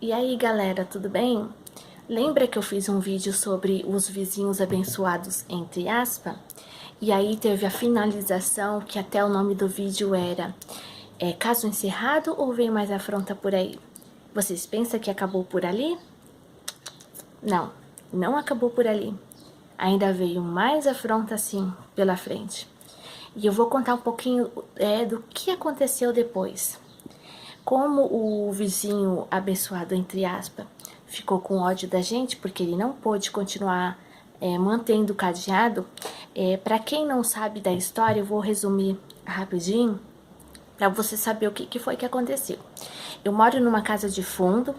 E aí galera, tudo bem? Lembra que eu fiz um vídeo sobre os vizinhos abençoados, entre aspas? E aí teve a finalização, que até o nome do vídeo era caso encerrado ou vem mais afronta por aí? Vocês pensam que acabou por ali? Não, não acabou por ali. Ainda veio mais afronta assim pela frente. E eu vou contar um pouquinho do que aconteceu depois. Como o vizinho abençoado, entre aspas, ficou com ódio da gente, porque ele não pôde continuar mantendo o cadeado, para quem não sabe da história, eu vou resumir rapidinho, para você saber o que foi que aconteceu. Eu moro numa casa de fundo,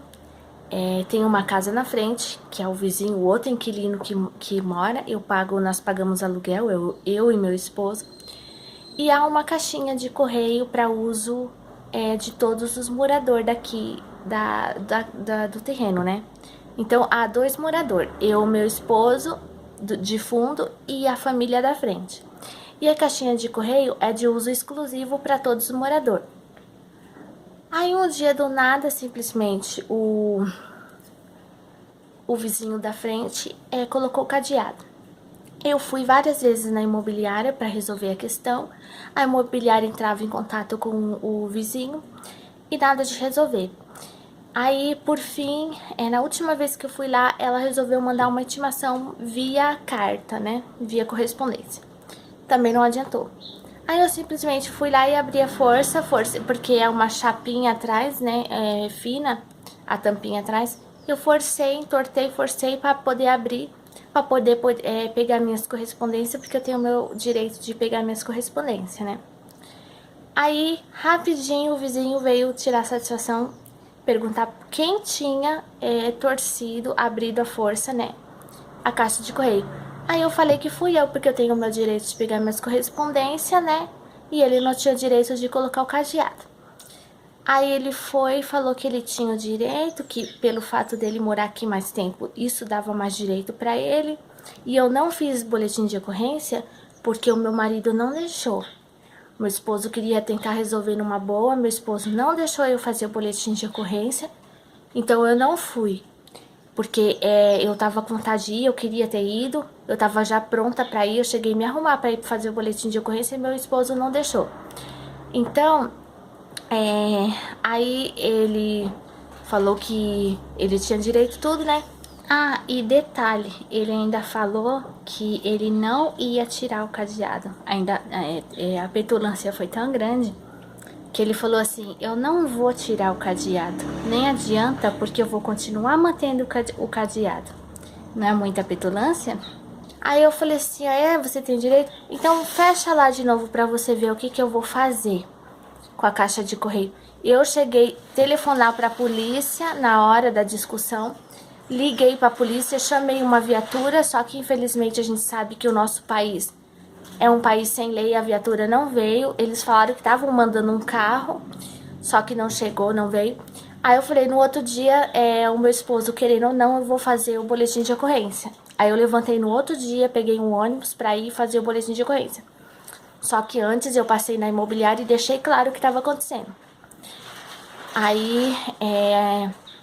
tem uma casa na frente, que é o vizinho, o outro inquilino que mora, nós pagamos aluguel, eu e meu esposo, e há uma caixinha de correio para uso de todos os moradores daqui do terreno, né? Então, há dois moradores, eu, meu esposo de fundo e a família da frente. E a caixinha de correio é de uso exclusivo para todos os moradores. Aí, um dia do nada, simplesmente, o vizinho da frente colocou cadeado. Eu fui várias vezes na imobiliária para resolver a questão. A imobiliária entrava em contato com o vizinho e nada de resolver. Aí, por fim, na última vez que eu fui lá, ela resolveu mandar uma intimação via carta, né? Via correspondência. Também não adiantou. Aí eu simplesmente fui lá e abri a força, porque é uma chapinha atrás, né? Fina, a tampinha atrás. Eu forcei, entortei, forcei para poder abrir, para poder pegar minhas correspondências, porque eu tenho o meu direito de pegar minhas correspondências, né? Aí, rapidinho, o vizinho veio tirar satisfação, perguntar quem tinha torcido, abrido a força, né? A caixa de correio. Aí eu falei que fui eu, porque eu tenho o meu direito de pegar minhas correspondências, né? E ele não tinha direito de colocar o cadeado. Aí ele foi e falou que ele tinha o direito, que pelo fato dele morar aqui mais tempo, isso dava mais direito pra ele. E eu não fiz boletim de ocorrência porque o meu marido não deixou. Meu esposo queria tentar resolver numa boa, meu esposo não deixou eu fazer o boletim de ocorrência, então eu não fui. Porque eu tava com vontade de ir, eu queria ter ido, eu tava já pronta pra ir, eu cheguei a me arrumar pra ir fazer o boletim de ocorrência e meu esposo não deixou. Então, aí ele falou que ele tinha direito a tudo, né? Ah, e detalhe, ele ainda falou que ele não ia tirar o cadeado. Ainda a petulância foi tão grande que ele falou assim: eu não vou tirar o cadeado, nem adianta, porque eu vou continuar mantendo o cadeado. Não é muita petulância? Aí eu falei assim: você tem direito? Então fecha lá de novo pra você ver o que eu vou fazer com a caixa de correio. Eu cheguei a telefonar pra polícia na hora da discussão, liguei pra polícia, chamei uma viatura, só que infelizmente a gente sabe que o nosso país é um país sem lei, a viatura não veio. Eles falaram que estavam mandando um carro, só que não chegou, não veio. Aí eu falei, no outro dia, o meu esposo, querendo ou não, eu vou fazer o boletim de ocorrência. Aí eu levantei no outro dia, peguei um ônibus pra ir fazer o boletim de ocorrência. Só que antes eu passei na imobiliária e deixei claro o que estava acontecendo. Aí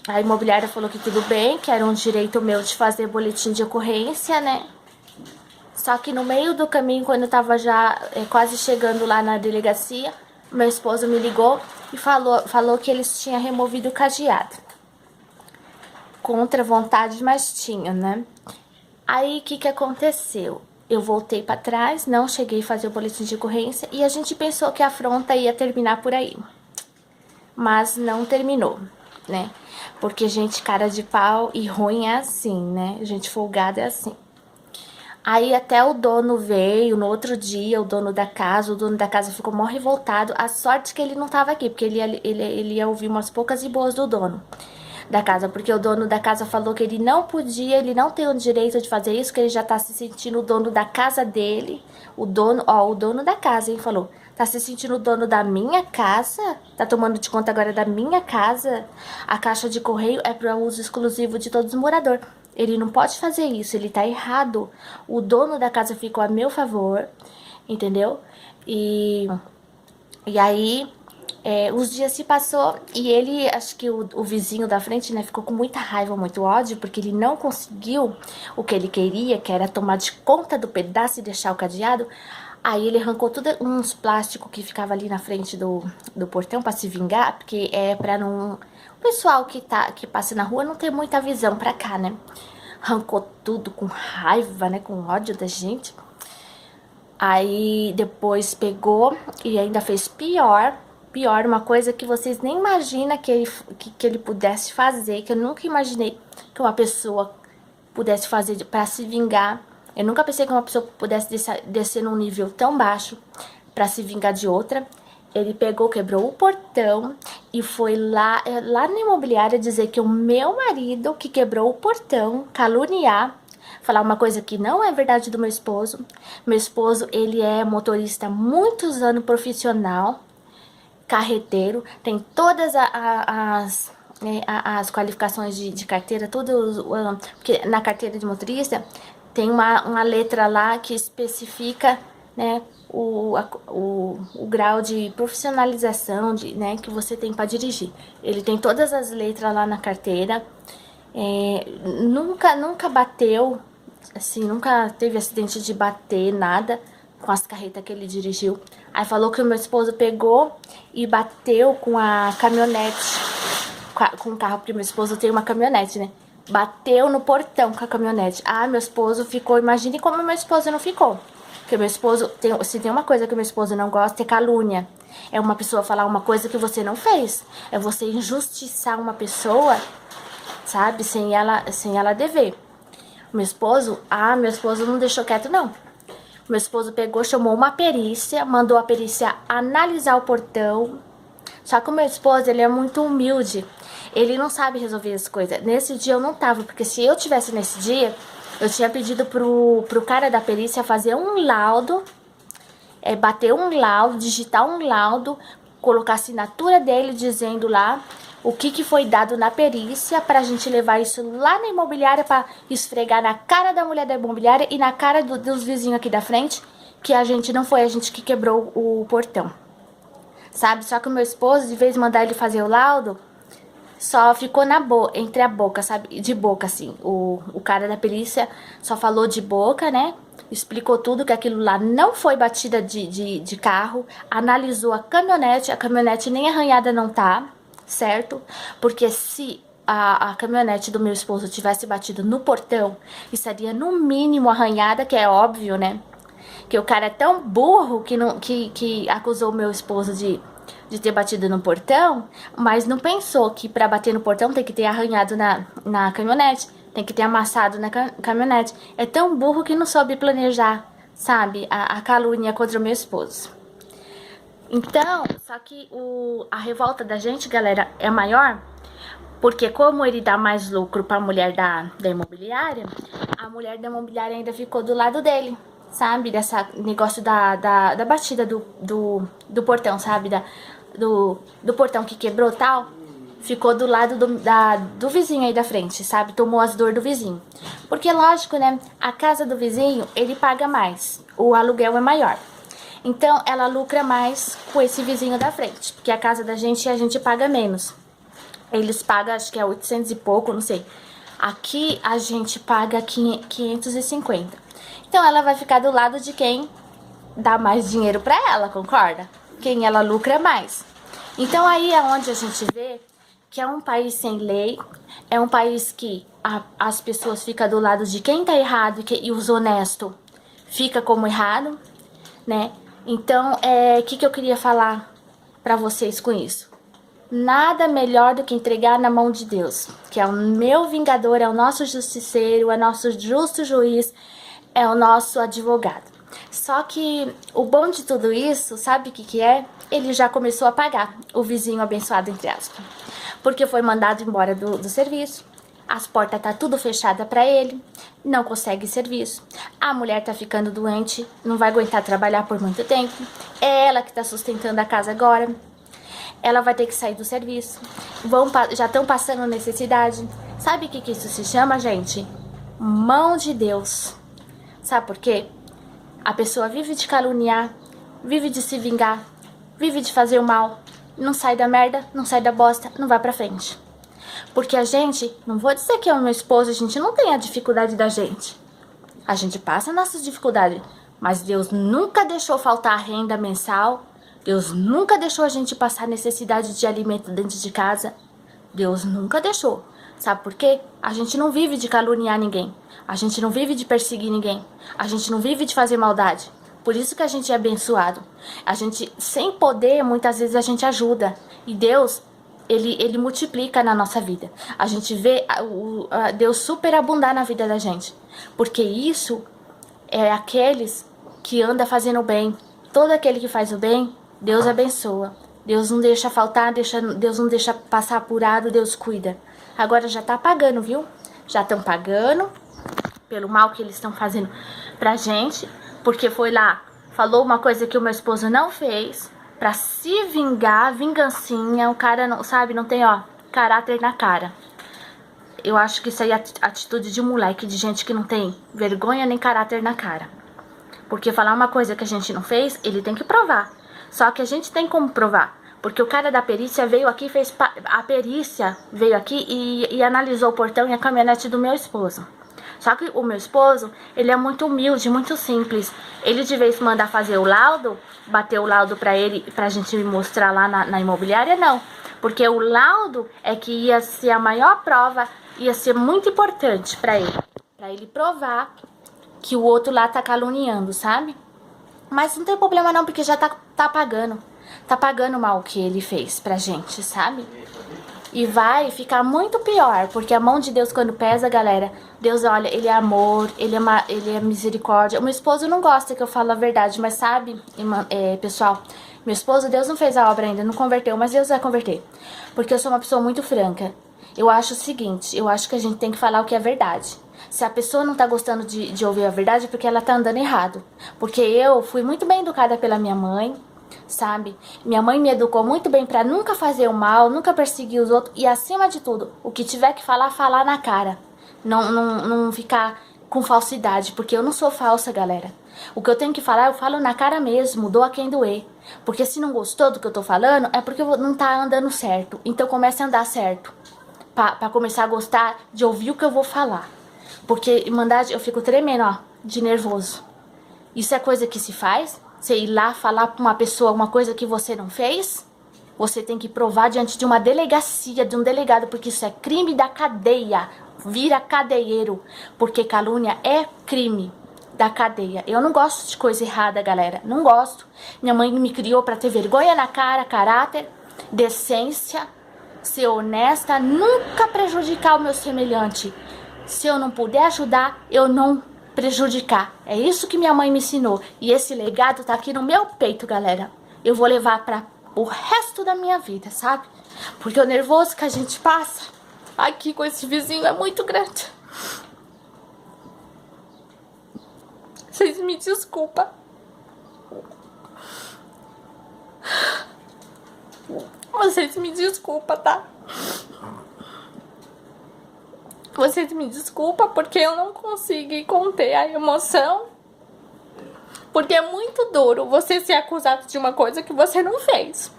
a imobiliária falou que tudo bem, que era um direito meu de fazer boletim de ocorrência, né? Só que no meio do caminho, quando eu tava já quase chegando lá na delegacia, meu esposo me ligou e falou que eles tinham removido o cadeado. Contra a vontade, mas tinha, né? Aí, o que aconteceu? Eu voltei pra trás, não cheguei a fazer o boletim de ocorrência e a gente pensou que a afronta ia terminar por aí. Mas não terminou, né? Porque gente cara de pau e ruim é assim, né? Gente folgada é assim. Aí até o dono veio, no outro dia, o dono da casa ficou mó revoltado. A sorte que ele não tava aqui, porque ele ia ouvir umas poucas e boas do dono da casa, porque o dono da casa falou que ele não podia, ele não tem o direito de fazer isso, que ele já tá se sentindo o dono da casa dele. O dono da casa, hein, falou, tá se sentindo o dono da minha casa? Tá tomando de conta agora da minha casa? A caixa de correio é para uso exclusivo de todos os moradores. Ele não pode fazer isso, ele tá errado. O dono da casa ficou a meu favor, entendeu? E aí Os dias se passou e ele, acho que o vizinho da frente, né, ficou com muita raiva, muito ódio, porque ele não conseguiu o que ele queria, que era tomar de conta do pedaço e deixar o cadeado. Aí ele arrancou tudo uns plásticos que ficava ali na frente do portão pra se vingar, porque é pra não... O pessoal que passa na rua não tem muita visão pra cá, né? Arrancou tudo com raiva, né, com ódio da gente. Aí depois pegou e ainda fez pior, uma coisa que vocês nem imaginam que ele pudesse fazer, que eu nunca imaginei que uma pessoa pudesse fazer pra se vingar. Eu nunca pensei que uma pessoa pudesse descer num nível tão baixo pra se vingar de outra. Ele pegou, quebrou o portão e foi lá na imobiliária dizer que o meu marido que quebrou o portão, caluniar, falar uma coisa que não é verdade do meu esposo. Meu esposo, ele é motorista há muitos anos, profissional, carreteiro, tem todas as qualificações de carteira, tudo, porque na carteira de motorista tem uma letra lá que especifica, né, o grau de profissionalização né, que você tem para dirigir. Ele tem todas as letras lá na carteira, nunca bateu, assim, nunca teve acidente de bater, nada, com as carretas que ele dirigiu. Aí falou que o meu esposo pegou e bateu com a caminhonete, com o carro, porque meu esposo tem uma caminhonete, né? Bateu no portão com a caminhonete. Ah, meu esposo ficou, imagine como meu esposo não ficou. Porque meu esposo, se tem uma coisa que meu esposo não gosta, é calúnia. É uma pessoa falar uma coisa que você não fez. É você injustiçar uma pessoa, sabe, sem ela dever. Meu esposo não deixou quieto, não. Meu esposo pegou, chamou uma perícia, mandou a perícia analisar o portão. Só que o meu esposo, ele é muito humilde. Ele não sabe resolver as coisas. Nesse dia eu não tava, porque se eu tivesse nesse dia, eu tinha pedido pro cara da perícia fazer um laudo, bater um laudo, digitar um laudo, colocar a assinatura dele dizendo lá o que foi dado na perícia, pra gente levar isso lá na imobiliária pra esfregar na cara da mulher da imobiliária e na cara dos vizinhos aqui da frente, que a gente não foi a gente que quebrou o portão, sabe? Só que o meu esposo, de vez de mandar ele fazer o laudo, só ficou entre a boca, sabe? De boca, assim. O cara da perícia só falou de boca, né? Explicou tudo, que aquilo lá não foi batida de carro. Analisou a caminhonete nem arranhada não tá, certo? Porque se a caminhonete do meu esposo tivesse batido no portão, estaria no mínimo arranhada, que é óbvio, né? Que o cara é tão burro que acusou o meu esposo de ter batido no portão, mas não pensou que pra bater no portão tem que ter arranhado na caminhonete, tem que ter amassado na caminhonete. É tão burro que não soube planejar, sabe, a calúnia contra o meu esposo. Então, só que a revolta da gente, galera, é maior, porque como ele dá mais lucro pra mulher da imobiliária, a mulher da imobiliária ainda ficou do lado dele, sabe? Dessa negócio da batida do portão, sabe? Do portão que quebrou e tal. Ficou do lado do vizinho aí da frente, sabe? Tomou as dores do vizinho. Porque, lógico, né? A casa do vizinho, ele paga mais. O aluguel é maior. Então, ela lucra mais com esse vizinho da frente. Porque a casa da gente, a gente paga menos. Eles pagam, acho que é 800 e pouco, não sei. Aqui, a gente paga 550. Então, ela vai ficar do lado de quem dá mais dinheiro pra ela, concorda? Quem ela lucra mais. Então, aí é onde a gente vê que é um país sem lei, é um país que as pessoas ficam do lado de quem tá errado e os honestos fica como errado, né? Então, o que eu queria falar pra vocês com isso? Nada melhor do que entregar na mão de Deus, que é o meu vingador, é o nosso justiceiro, é o nosso justo juiz, é o nosso advogado. Só que o bom de tudo isso, sabe o que é? Ele já começou a pagar, o vizinho abençoado, entre aspas. Porque foi mandado embora do serviço, as portas tá tudo fechada pra ele, não consegue serviço. A mulher tá ficando doente, não vai aguentar trabalhar por muito tempo. É ela que tá sustentando a casa agora. Ela vai ter que sair do serviço. Já estão passando necessidade. Sabe o que isso se chama, gente? Mão de Deus. Sabe por quê? A pessoa vive de caluniar, vive de se vingar, vive de fazer o mal, não sai da merda, não sai da bosta, não vai pra frente. Porque a gente, não vou dizer que eu e meu esposo, a gente não tem a dificuldade da gente. A gente passa nossas dificuldades, mas Deus nunca deixou faltar a renda mensal. Deus nunca deixou a gente passar necessidade de alimento dentro de casa. Deus nunca deixou. Sabe por quê? A gente não vive de caluniar ninguém. A gente não vive de perseguir ninguém. A gente não vive de fazer maldade. Por isso que a gente é abençoado. A gente, sem poder, muitas vezes a gente ajuda. E Deus, Ele multiplica na nossa vida. A gente vê Deus superabundar na vida da gente. Porque isso é aqueles que andam fazendo o bem. Todo aquele que faz o bem, Deus abençoa. Deus não deixa faltar, Deus não deixa passar apurado, Deus cuida. Agora já tá pagando, viu? Já estão pagando pelo mal que eles estão fazendo pra gente. Porque foi lá, falou uma coisa que o meu esposo não fez, pra se vingar, vingancinha. O cara não, sabe, não tem, ó, caráter na cara. Eu acho que isso aí é atitude de moleque, de gente que não tem vergonha nem caráter na cara. Porque falar uma coisa que a gente não fez, ele tem que provar. Só que a gente tem como provar. Porque o cara da perícia veio aqui, a perícia veio aqui e analisou o portão e a caminhonete do meu esposo. Só que o meu esposo, ele é muito humilde, muito simples. Ele de vez mandar fazer o laudo, bater o laudo pra ele, pra gente mostrar lá na imobiliária, não. Porque o laudo é que ia ser a maior prova, ia ser muito importante pra ele. Pra ele provar que o outro lá tá caluniando, sabe? Mas não tem problema não, porque já tá pagando. Tá pagando o mal que ele fez pra gente, sabe? E vai ficar muito pior, porque a mão de Deus quando pesa, galera, Deus, olha, Ele é amor, Ele é misericórdia. O meu esposo não gosta que eu fale a verdade, mas sabe, pessoal, meu esposo, Deus não fez a obra ainda, não converteu, mas Deus vai converter. Porque eu sou uma pessoa muito franca. Eu acho o seguinte, eu acho que a gente tem que falar o que é verdade. Se a pessoa não tá gostando de ouvir a verdade, é porque ela tá andando errado. Porque eu fui muito bem educada pela minha mãe, sabe? Minha mãe me educou muito bem pra nunca fazer o mal, nunca perseguir os outros. E acima de tudo, o que tiver que falar, falar na cara. Não ficar com falsidade, porque eu não sou falsa, galera. O que eu tenho que falar, eu falo na cara mesmo, doa quem doer. Porque se não gostou do que eu tô falando, é porque não tá andando certo. Então comece a andar certo. Pra começar a gostar de ouvir o que eu vou falar. Porque eu fico tremendo, ó, de nervoso. Isso é coisa que se faz? Você ir lá falar pra uma pessoa uma coisa que você não fez? Você tem que provar diante de uma delegacia, de um delegado, porque isso é crime da cadeia. Vira cadeieiro, porque calúnia é crime da cadeia. Eu não gosto de coisa errada, galera. Não gosto. Minha mãe me criou pra ter vergonha na cara, caráter, decência, ser honesta, nunca prejudicar o meu semelhante. Se eu não puder ajudar, eu não prejudicar. É isso que minha mãe me ensinou. E esse legado tá aqui no meu peito, galera. Eu vou levar para o resto da minha vida, sabe? Porque o nervoso que a gente passa aqui com esse vizinho é muito grande. Vocês me desculpam. Vocês me desculpam, tá? Vocês me desculpam porque eu não consegui conter a emoção. Porque é muito duro você ser acusado de uma coisa que você não fez.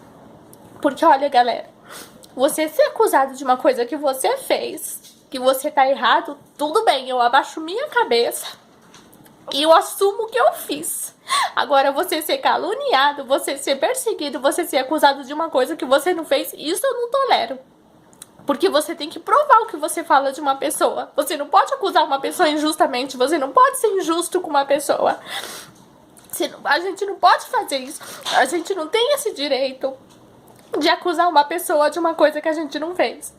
Porque olha, galera, você ser acusado de uma coisa que você fez, que você tá errado, tudo bem, eu abaixo minha cabeça e eu assumo o que eu fiz. Agora, você ser caluniado, você ser perseguido, você ser acusado de uma coisa que você não fez, isso eu não tolero. Porque você tem que provar o que você fala de uma pessoa. Você não pode acusar uma pessoa injustamente. Você não pode ser injusto com uma pessoa. A gente não pode fazer isso. A gente não tem esse direito de acusar uma pessoa de uma coisa que a gente não fez.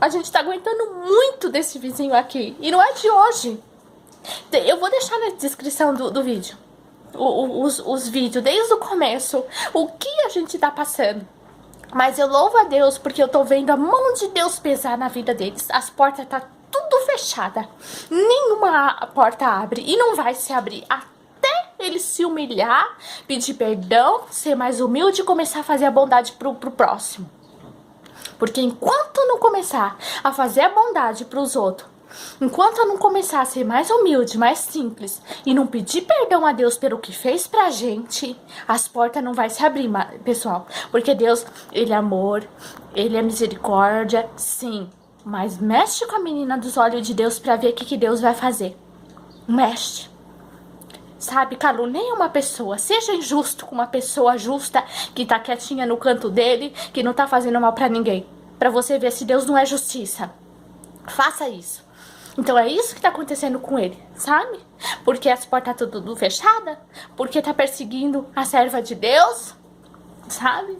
A gente tá aguentando muito desse vizinho aqui. E não é de hoje. Eu vou deixar na descrição do vídeo. Os vídeos, desde o começo. O que a gente tá passando. Mas eu louvo a Deus porque eu tô vendo a mão de Deus pesar na vida deles. As portas tá tudo fechada. Nenhuma porta abre e não vai se abrir até ele se humilhar, pedir perdão, ser mais humilde e começar a fazer a bondade pro próximo. Porque enquanto não começar a fazer a bondade pros outros, Enquanto eu não começar a ser mais humilde, mais simples e não pedir perdão a Deus pelo que fez pra gente, as portas não vai se abrir, pessoal. Porque Deus, Ele é amor, Ele é misericórdia, sim. Mas mexe com a menina dos olhos de Deus pra ver o que Deus vai fazer. Mexe. Sabe, calunie uma pessoa. Seja injusto com uma pessoa justa que tá quietinha no canto dele, que não tá fazendo mal pra ninguém. Pra você ver se Deus não é justiça. Faça isso. Então é isso que tá acontecendo com ele, sabe? Porque as portas tá tudo fechada, porque tá perseguindo a serva de Deus, sabe?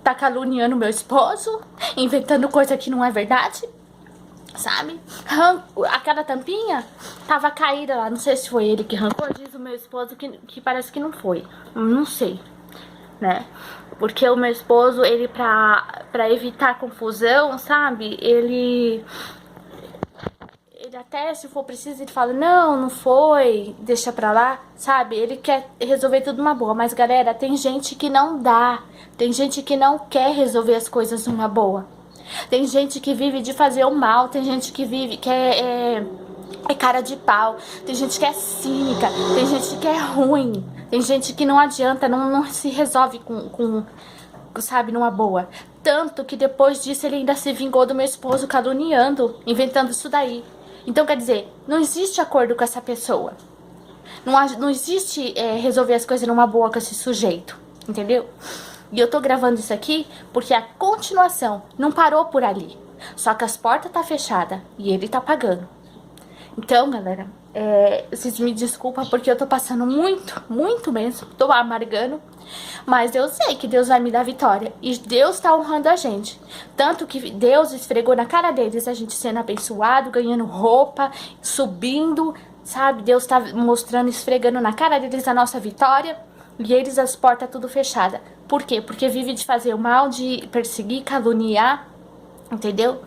Tá caluniando meu esposo, inventando coisa que não é verdade, sabe? Aquela tampinha tava caída lá, não sei se foi ele que arrancou, diz o meu esposo que parece que não foi, não sei, né? Porque o meu esposo, ele pra evitar confusão, sabe? Ele até, se for preciso, ele fala, não foi, deixa pra lá, sabe? Ele quer resolver tudo numa boa, mas galera, tem gente que não dá, tem gente que não quer resolver as coisas numa boa. Tem gente que vive de fazer o mal, tem gente que vive, que é cara de pau, tem gente que é cínica, tem gente que é ruim, tem gente que não adianta, não se resolve sabe, numa boa. Tanto que depois disso ele ainda se vingou do meu esposo caluniando, inventando isso daí. Então, quer dizer, não existe acordo com essa pessoa. Não existe resolver as coisas numa boa com esse sujeito, entendeu? E eu tô gravando isso aqui porque a continuação não parou por ali. Só que as portas tá fechadas e ele tá pagando. Então, galera, vocês me desculpam porque eu tô passando muito mesmo. Tô amargando. Mas eu sei que Deus vai me dar vitória. E Deus tá honrando a gente. Tanto que Deus esfregou na cara deles a gente sendo abençoado, ganhando roupa, subindo, sabe? Deus tá mostrando, esfregando na cara deles a nossa vitória. E eles, as portas tudo fechadas. Por quê? Porque vive de fazer o mal, de perseguir, caluniar, entendeu?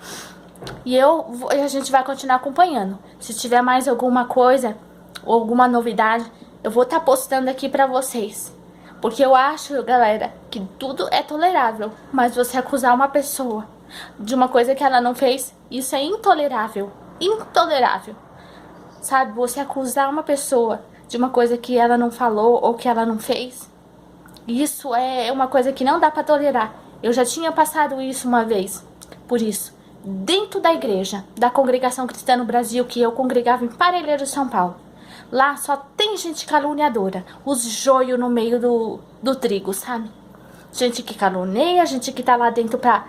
E a gente vai continuar acompanhando. Se tiver mais alguma coisa ou alguma novidade, eu vou estar postando aqui pra vocês. Porque eu acho, galera, que tudo é tolerável. Mas você acusar uma pessoa de uma coisa que ela não fez, isso é intolerável. Intolerável. Sabe, você acusar uma pessoa de uma coisa que ela não falou ou que ela não fez, isso é uma coisa que não dá pra tolerar. Eu já tinha passado isso uma vez. Por isso, dentro da igreja, da Congregação Cristã no Brasil, que eu congregava em Parelheiros, São Paulo. Lá só tem gente caluniadora, os joio no meio do trigo, sabe? Gente que caluneia, gente que tá lá dentro pra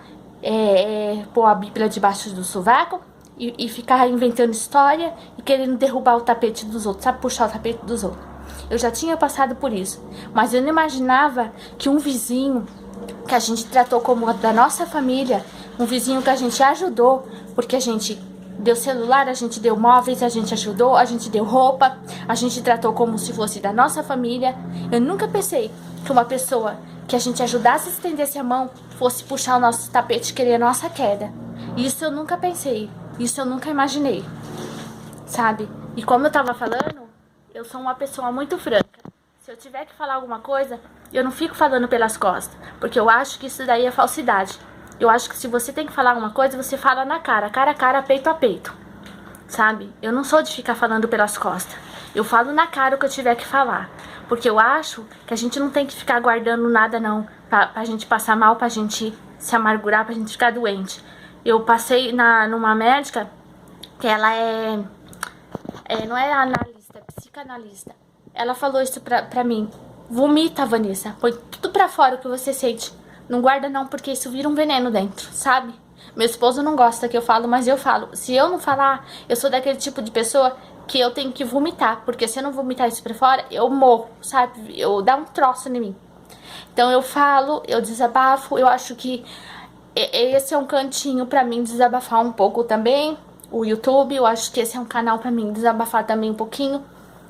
pôr a Bíblia debaixo do sovaco e ficar inventando história e querendo derrubar o tapete dos outros, sabe? Puxar o tapete dos outros. Eu já tinha passado por isso, mas eu não imaginava que um vizinho que a gente tratou como da nossa família, um vizinho que a gente ajudou, porque a gente deu celular, a gente deu móveis, a gente ajudou, a gente deu roupa, a gente tratou como se fosse da nossa família. Eu nunca pensei que uma pessoa que a gente ajudasse, estendesse a mão, fosse puxar o nosso tapete e querer a nossa queda. Isso eu nunca pensei, isso eu nunca imaginei, sabe? E como eu tava falando, eu sou uma pessoa muito franca. Se eu tiver que falar alguma coisa, eu não fico falando pelas costas, porque eu acho que isso daí é falsidade. Eu acho que se você tem que falar alguma coisa, você fala na cara a cara, peito a peito, sabe? Eu não sou de ficar falando pelas costas. Eu falo na cara o que eu tiver que falar, porque eu acho que a gente não tem que ficar guardando nada não, pra gente passar mal, pra gente se amargurar, pra gente ficar doente. Eu passei numa médica, que ela não é analista, é psicanalista. Ela falou isso pra mim. Vomita, Vanessa, põe tudo pra fora o que você sente. Não guarda não, porque isso vira um veneno dentro, sabe? Meu esposo não gosta que eu falo, mas eu falo. Se eu não falar, eu sou daquele tipo de pessoa que eu tenho que vomitar. Porque se eu não vomitar isso pra fora, eu morro, sabe? Eu dá um troço em mim. Então eu falo, eu desabafo. Eu acho que esse é um cantinho pra mim desabafar um pouco também. O YouTube, eu acho que esse é um canal pra mim desabafar também um pouquinho.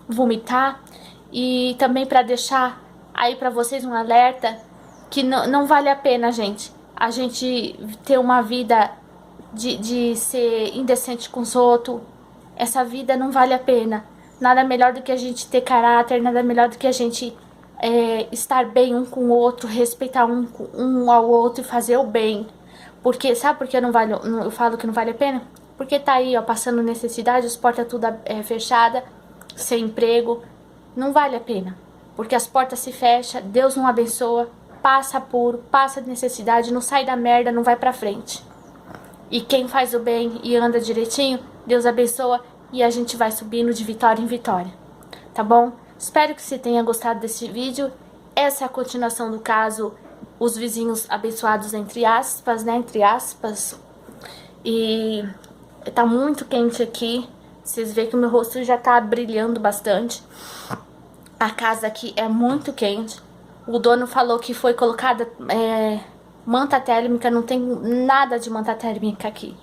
Vomitar. E também pra deixar aí pra vocês um alerta que não vale a pena, gente, a gente ter uma vida de ser indecente com os outros. Essa vida não vale a pena. Nada melhor do que a gente ter caráter, nada melhor do que a gente estar bem um com o outro, respeitar um ao outro e fazer o bem. Porque, sabe por que eu falo que não vale a pena? porque tá aí, ó, passando necessidade, as portas tudo fechada, sem emprego. Não vale a pena, porque as portas se fecham, Deus não abençoa, passa apuro, passa necessidade, não sai da merda, não vai pra frente. E quem faz o bem e anda direitinho, Deus abençoa e a gente vai subindo de vitória em vitória, tá bom? Espero que você tenha gostado desse vídeo. Essa é a continuação do caso Os Vizinhos Abençoados, entre aspas, né? Entre aspas. E tá muito quente aqui. Vocês veem que o meu rosto já tá brilhando bastante. A casa aqui é muito quente. O dono falou que foi colocada manta térmica. Não tem nada de manta térmica aqui.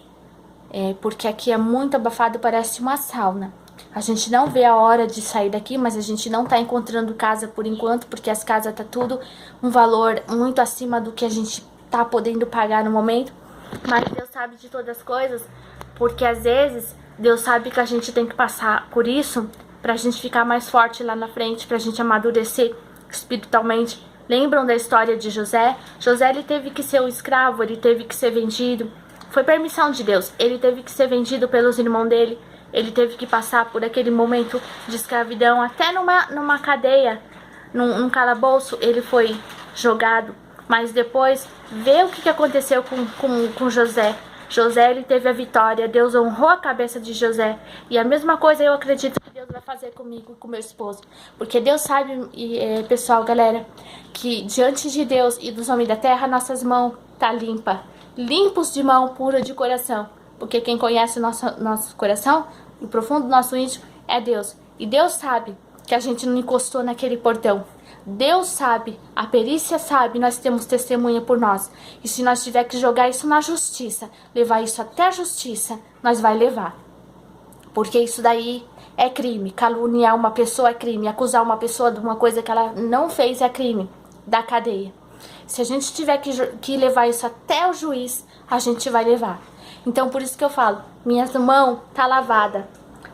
Porque aqui é muito abafado, parece uma sauna. A gente não vê a hora de sair daqui, mas a gente não tá encontrando casa por enquanto, porque as casas tá tudo um valor muito acima do que a gente tá podendo pagar no momento. Mas Deus sabe de todas as coisas, porque às vezes Deus sabe que a gente tem que passar por isso pra gente ficar mais forte lá na frente, pra gente amadurecer espiritualmente. Lembram da história de José? José, ele teve que ser um escravo, ele teve que ser vendido. Foi permissão de Deus. Ele teve que ser vendido pelos irmãos dele. Ele teve que passar por aquele momento de escravidão. Até numa cadeia, num calabouço, ele foi jogado. Mas depois, vê o que aconteceu com José. José, ele teve a vitória. Deus honrou a cabeça de José. E a mesma coisa eu acredito que Deus vai fazer comigo e com meu esposo. Porque Deus sabe, pessoal, galera, que diante de Deus e dos homens da terra, nossas mãos tá limpa. Limpos de mão, pura de coração. Porque quem conhece o nosso coração, o profundo do nosso íntimo, é Deus. E Deus sabe que a gente não encostou naquele portão. Deus sabe, a perícia sabe, nós temos testemunha por nós. E se nós tiver que jogar isso na justiça, levar isso até a justiça, nós vai levar. Porque isso daí é crime. Caluniar uma pessoa é crime. Acusar uma pessoa de uma coisa que ela não fez é crime. Da cadeia. Se a gente tiver que levar isso até o juiz, a gente vai levar. Então, por isso que eu falo, minhas mãos tá lavada.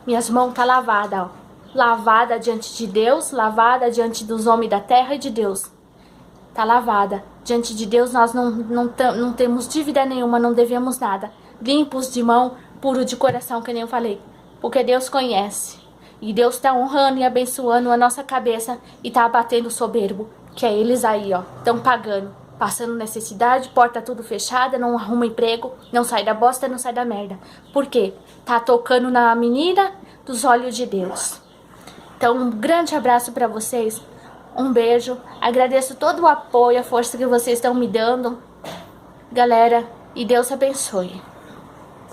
Minhas mãos tá lavada, ó. Lavada diante de Deus, lavada diante dos homens da terra e de Deus. Tá lavada. Diante de Deus nós não temos dívida nenhuma, não devemos nada. Limpos de mão, puro de coração, que nem eu falei. Porque Deus conhece. E Deus tá honrando e abençoando a nossa cabeça e tá abatendo o soberbo. Que é eles aí, ó, estão pagando, passando necessidade, porta tudo fechada, não arruma emprego, não sai da bosta, não sai da merda. Por quê? Tá tocando na menina dos olhos de Deus. Então, um grande abraço pra vocês, um beijo, agradeço todo o apoio, a força que vocês estão me dando, galera, e Deus abençoe.